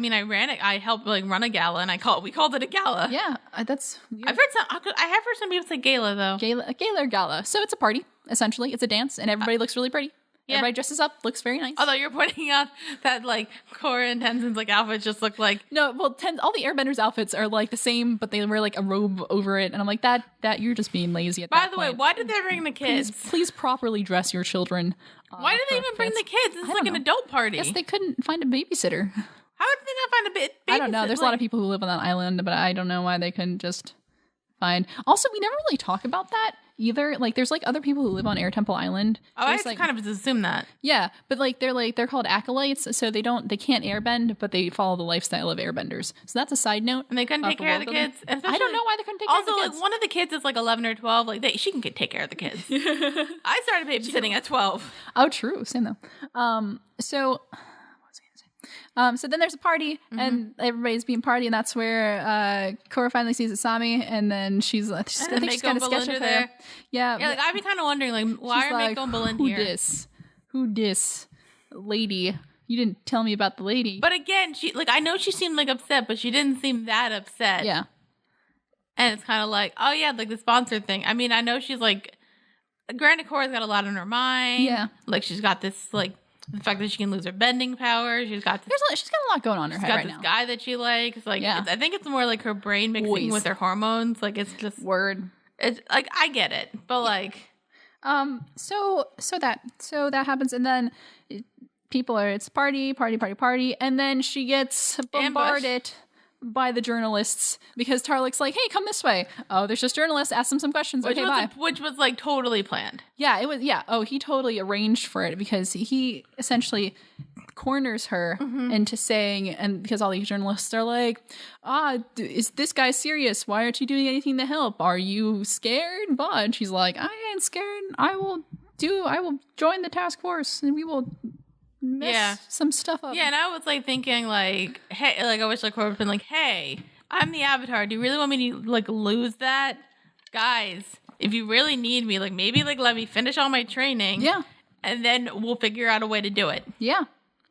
helped, like, run a gala, and we called it a gala. Yeah, that's weird. I have heard some people say gala, though. Gala or gala. So it's a party, essentially. It's a dance, and everybody looks really pretty. Yeah. Everybody dresses up, looks very nice. Although you're pointing out that, like, Korra and Tenzin's, like, outfits just look like... No, well, all the airbenders' outfits are, like, the same, but they wear, like, a robe over it. And I'm like, that you're just being lazy at that point. By the way, why did they bring the kids? Please properly dress your children. Why did they even bring the kids? This is like an adult party. Yes, they couldn't find a babysitter. How did they not find a babysitter? I don't know. There's a lot of people who live on that island, but I don't know why they couldn't just find... Also, we never really talk about that either. Like, there's, like, other people who live on Air Temple Island. Oh, I just kind of assume that. Yeah, but, they're called acolytes, so they can't airbend, but they follow the lifestyle of airbenders. So that's a side note. And they couldn't take care of the kids? I don't know why they couldn't take care of the kids. Also, like, one of the kids is, like, 11 or 12. Like, she can take care of the kids. I started babysitting at 12. Oh, true. Same though. So then there's a party, and everybody's being party, and that's where Korra finally sees Asami, and then she's kind of sketched of her. Yeah, like I'd be kind of wondering, like, why are Mako and Belinda here? Who dis lady? You didn't tell me about the lady. But again, I know she seemed like upset, but she didn't seem that upset. Yeah, and it's kind of like, oh yeah, like the sponsor thing. I mean, I know she's like, granted, Korra's got a lot on her mind. Yeah, like she's got this like. The fact that she can lose her bending power. She's got a lot going on in her head right now. She's got this guy that she likes. Like, I think it's more like her brain mixing with her hormones. Like, it's just word. It's like, I get it, but like, so that happens, and then it's party, and then she gets bombarded by the journalists because Tarlok's like, hey, come this way. Oh, there's just journalists. Ask them some questions. Okay, bye. Which was like totally planned. Yeah, it was. Yeah. Oh, he totally arranged for it because he essentially corners her into saying, and because all these journalists are like, is this guy serious? Why aren't you doing anything to help? Are you scared? And she's like, I ain't scared. I will join the task force and we will mess some stuff up. Yeah, and I was like thinking like, hey, like I wish like Korra would have been like, hey, I'm the Avatar. Do you really want me to like lose that? Guys, if you really need me, like maybe like let me finish all my training. Yeah. And then we'll figure out a way to do it. Yeah.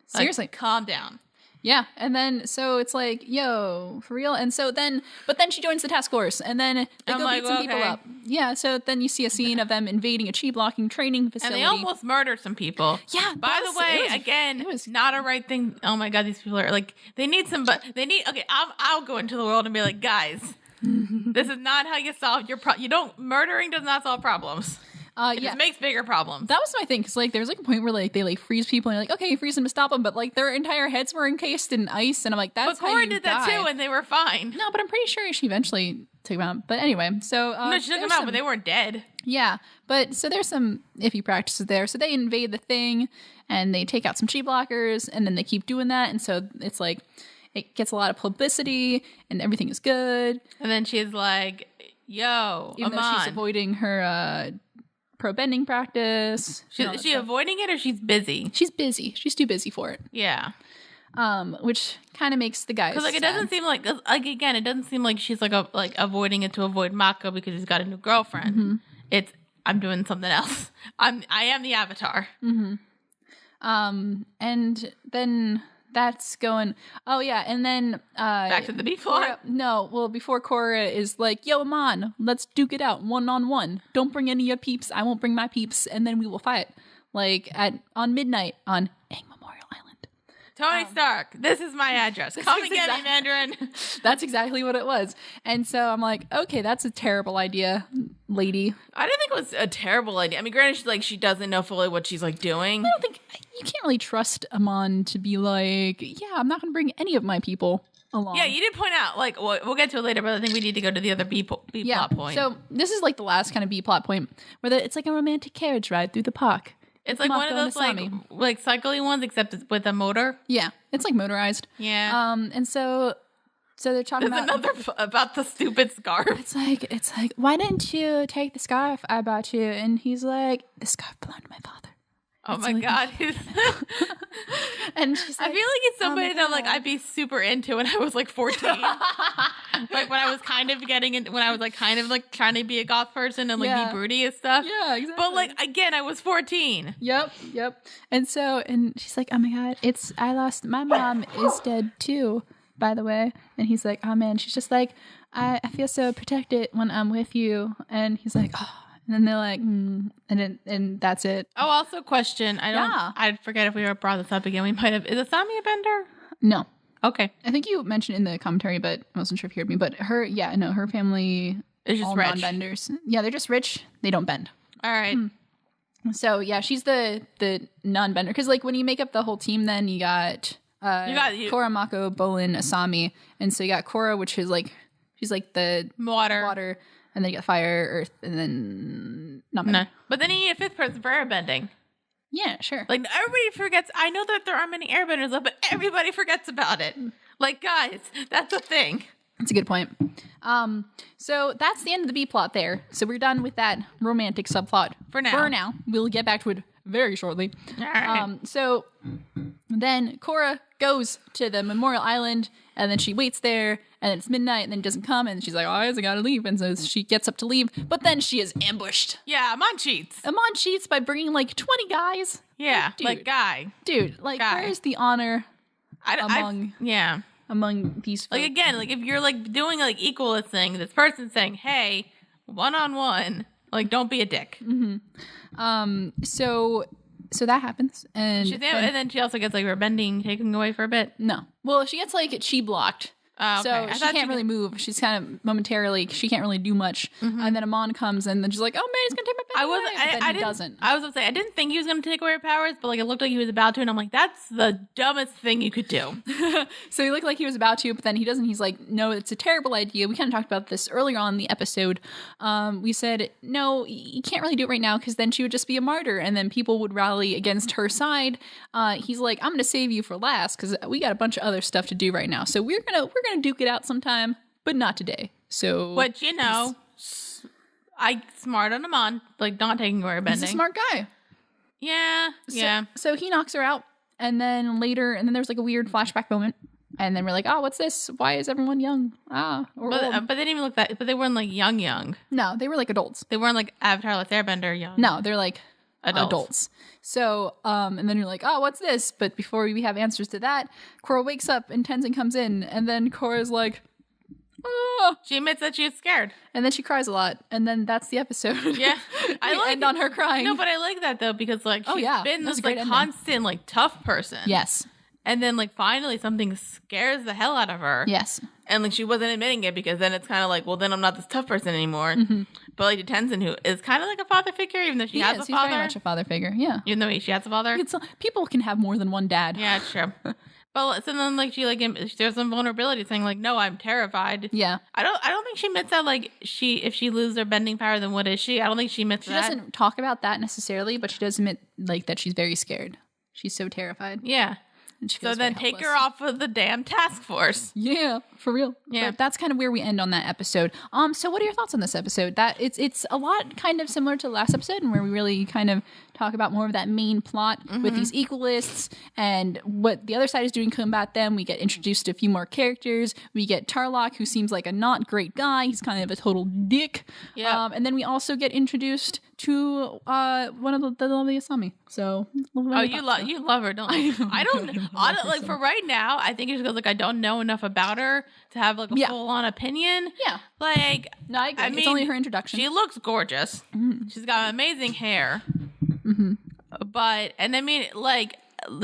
Seriously. Like, calm down. Yeah. And then so it's like, yo, for real. And so then she joins the task force and then they go beat some people up. Yeah. So then you see a scene of them invading a chi blocking training facility. And they almost murder some people. Yeah. By the way, it was not a right thing. Oh my God, these people are like, okay, I'll go into the world and be like, guys, this is not how you solve your murdering does not solve problems. It just makes bigger problems. That was my thing, because like there's like a point where like they like freeze people and you're like, okay, you freeze them to stop them, but like their entire heads were encased in ice, and I'm like, that's how you die. But Korra did that too, and they were fine. No, but I'm pretty sure she eventually took them out. But anyway, so no, she took them out, but they weren't dead. Yeah, but so there's some iffy practices there. So they invade the thing, and they take out some chi blockers, and then they keep doing that, and so it's like it gets a lot of publicity, and everything is good. And then she's like, "Yo, even though she's avoiding her pro bending practice. Is she avoiding it or she's busy? She's busy. She's too busy for it. Yeah. Which kind of makes the guys because like it doesn't seem like again it doesn't seem like she's like avoiding it to avoid Mako because he's got a new girlfriend. Mm-hmm. It's I'm doing something else. I am the Avatar. And then that's going. Oh yeah, and then Back to the B plot. No, well, before Korra is like, "Yo, Amon, let's duke it out 1-on-1. Don't bring any of your peeps. I won't bring my peeps, and then we will fight like on midnight on Aang Memorial Island." Tony Stark, this is my address. Come and get me, Mandarin. That's exactly what it was. And so I'm like, okay, that's a terrible idea, lady. I didn't think it was a terrible idea. I mean, granted, she doesn't know fully what she's doing. I don't think you can't really trust Amon to be like, yeah, I'm not going to bring any of my people along. Yeah, you did point out, we'll get to it later, but I think we need to go to the other B plot point. So this is the last kind of B plot point where it's like a romantic carriage ride through the park. It's like one of those cycly ones, except it's with a motor. Yeah, it's like motorized. Yeah. And so they're talking about the stupid scarf. It's like, why didn't you take the scarf I bought you? And he's like, the scarf belonged to my father. Oh my God. And she's like, I feel like it's somebody that I'd be super into when I was 14. When I was kind of getting in, when I was kind of trying to be a goth person and be broody and stuff. Yeah, exactly. But again, I was 14. Yep. And she's like, oh my God, my mom is dead too, by the way. And he's like, oh man, she's just like, I feel so protected when I'm with you. And he's like, oh. And then they're like, and that's it. Oh, also question. I forget if we brought this up again. We might have. Is Asami a bender? No. Okay. I think you mentioned in the commentary, but I wasn't sure if you heard me. But her family is just all rich. Non-benders. Yeah, they're just rich. They don't bend. All right. So yeah, she's the non-bender. Because when you make up the whole team, then you got Korra, Mako, Bolin, Asami, and so you got Korra, which is she's the water. And then you got fire, earth, and then not bending. No. But then you need a fifth person for airbending. Yeah, sure. Everybody forgets. I know that there are many airbenders left, but everybody forgets about it. Guys, that's a thing. That's a good point. So that's the end of the B plot there. So we're done with that romantic subplot. For now. We'll get back to it very shortly. All right. So then Korra goes to the Memorial Island, and then she waits there, and then it's midnight, and then it doesn't come, and she's like, oh, I gotta leave. And so she gets up to leave, but then she is ambushed. Yeah, Amon cheats. Amon cheats by bringing 20 guys. Yeah, guy. Dude, where's the honor among these folks? Again, if you're doing equal thing, this person's saying, hey, 1-on-1, don't be a dick. Mm-hmm. So that happens, and then she also gets her bending taken away for a bit. No, well, she gets chi blocked. Okay. So she can't really move. She's kind of momentarily, she can't really do much. Mm-hmm. And then Amon comes and then she's like, oh man, he's going to take my powers away. But then he doesn't. I was going to say, I didn't think he was going to take away her powers, but it looked like he was about to. And I'm like, that's the dumbest thing you could do. So he looked like he was about to, but then he doesn't. He's like, no, it's a terrible idea. We kind of talked about this earlier on in the episode. We said, no, you can't really do it right now because then she would just be a martyr and then people would rally against her side. He's like, I'm going to save you for last because we got a bunch of other stuff to do right now. So we're gonna duke it out sometime, but not today. So, but I smart on Amon, not taking away her bending. He's a smart guy. Yeah. So he knocks her out, and then there's a weird flashback moment, and then we're like, oh, what's this? Why is everyone young? Or but old. They didn't even look that. But they weren't young. No, they were adults. They weren't Avatar: Last Airbender young. No, they're adults. So, and then you're like, oh, what's this? But before we have answers to that, Korra wakes up and Tenzin comes in, and then Korra's like, oh. She admits that she was scared. And then she cries a lot, and then that's the episode. Yeah. I end on her crying. No, but I like that, though, because, she's been this, constant, tough person. Yes. And then, finally something scares the hell out of her. Yes. And, she wasn't admitting it because then it's kind of well, then I'm not this tough person anymore. Mm-hmm. But, to Tenzin, who is kind of a father figure, even though she has a father. He's very much a father figure, yeah. Even though she has a father. People can have more than one dad. Yeah, it's true. But so then, she, there's some vulnerability saying, no, I'm terrified. Yeah. I don't think she admits that, if she loses her bending power, then what is she? I don't think she admits that. She doesn't talk about that necessarily, but she does admit, that she's very scared. She's so terrified. Yeah. So then take her off of the damn task force. Yeah, for real. Yeah. But that's kind of where we end on that episode. So what are your thoughts on this episode? That it's a lot kind of similar to the last episode and where we really kind of talk about more of that main plot with these equalists and what the other side is doing to combat them. We get introduced to a few more characters. We get Tarlok, who seems like a not great guy. He's kind of a total dick. Yeah. And then we also get introduced to one of the lovely Asami. So, you love her, don't you? I don't like for right now. I think it's because like I don't know enough about her to have like a full on opinion. Yeah, like no, I agree. It's only her introduction. She looks gorgeous. She's got amazing hair. But and I mean like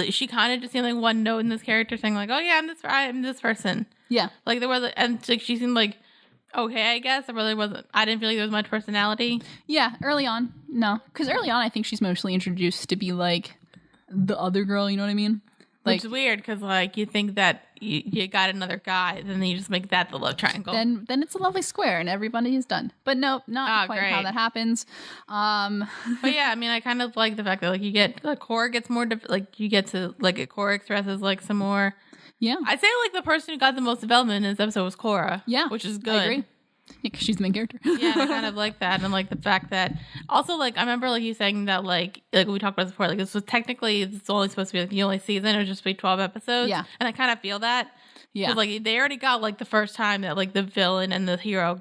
she kind of just seemed like one note in this character saying like, oh yeah, I'm this person. Yeah, like there was and like she seemed like. Okay, I guess it really wasn't. I didn't feel like there was much personality. Yeah, early on, no, because early on, I think she's mostly introduced to be like the other girl. You know what I mean? Like, which is weird because like you think that you got another guy, then you just make that the love triangle. Then it's a lovely square, and everybody is done. But no, not quite how that happens. But yeah, I mean, I kind of like the fact that like you get Korra gets more like you get to like Korra expresses like some more. Yeah. I'd say, like, the person who got the most development in this episode was Korra. Yeah. Which is good. I agree. Yeah, because she's the main character. Yeah, I kind of like that. And, like, the fact that... Also, like, I remember, like, you saying that, like we talked about this before, like, this was technically... It's only supposed to be, like, the only season. It was just be 12 episodes. Yeah. And I kind of feel that. Yeah. Because, like, they already got, like, the first time that, like, the villain and the hero,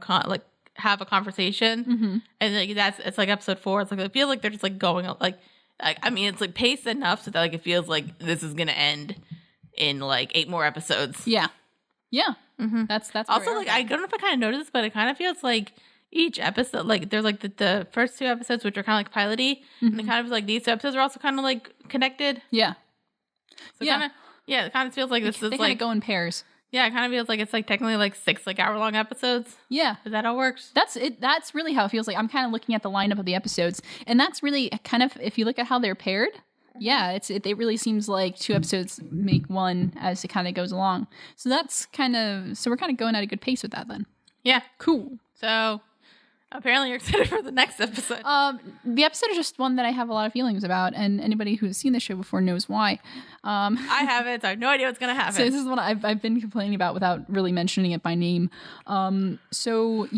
have a conversation. And, like, it's, like, episode 4. It's, like, I feel like they're just, like, going... Like, I mean, it's, like, paced enough so that, like, it feels like this is going to end... in like 8 more episodes. Yeah. That's also like I don't know if I kind of noticed this, but it kind of feels like each episode like there's like the first 2 episodes which are kind of like piloty, and it kind of like these 2 episodes are also kind of like connected. Yeah. So it kind of feels like this is they like go in pairs. Yeah, it kind of feels like it's like technically like 6 like hour-long episodes. Yeah. Is that how it works? That's it. That's really how it feels like. I'm kind of looking at the lineup of the episodes, and that's really kind of if you look at how they're paired. Yeah, it really seems like 2 episodes make one as it kind of goes along. So we're kind of going at a good pace with that then. Yeah. Cool. So apparently you're excited for the next episode. The episode is just one that I have a lot of feelings about, and anybody who's seen the show before knows why. I haven't, so I have no idea what's going to happen. So this is what I've been complaining about without really mentioning it by name. So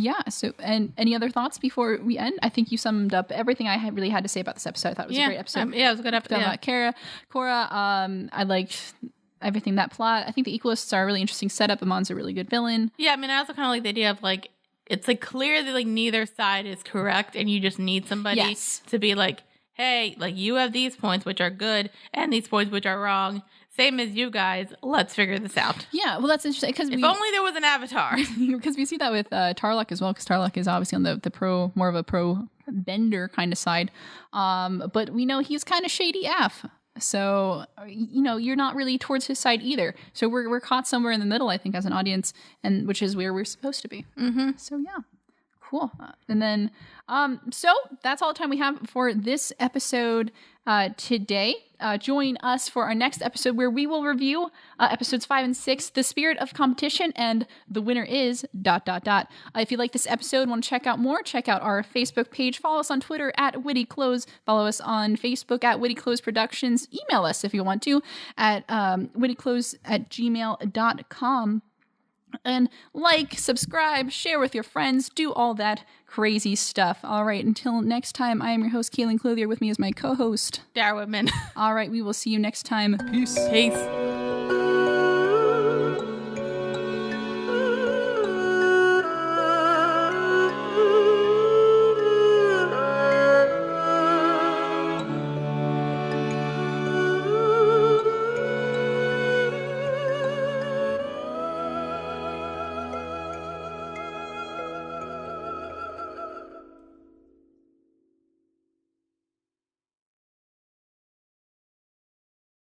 and any other thoughts before we end? I think you summed up everything I really had to say about this episode. I thought it was a great episode. Yeah, it was a good episode. About Korra. I liked everything, that plot. I think the Equalists are a really interesting setup. Amon's a really good villain. Yeah, I mean, I also kind of like the idea of like, it's like clear that like neither side is correct and you just need somebody to be like, hey, like you have these points which are good and these points which are wrong. Same as you guys. Let's figure this out. Yeah, well, that's interesting because if only there was an avatar. Because we see that with Tarlok as well. Because Tarlok is obviously on the more of a pro bender kind of side, but we know he's kind of shady AF. So you're not really towards his side either. So we're caught somewhere in the middle, I think, as an audience, and which is where we're supposed to be. So yeah. Cool. And then, so that's all the time we have for this episode today. Join us for our next episode where we will review episodes 5 and 6, The Spirit of Competition, and the winner is ... If you like this episode, want to check out more, check out our Facebook page. Follow us on Twitter at Witty Close. Follow us on Facebook at Witty Close Productions. Email us if you want to at wittyclose@gmail.com. And like, subscribe, share with your friends, do all that crazy stuff. All right, until next time, I am your host, Cailin Clothier. With me is my co-host, Dara Whitman. All right, we will see you next time. Peace. Peace.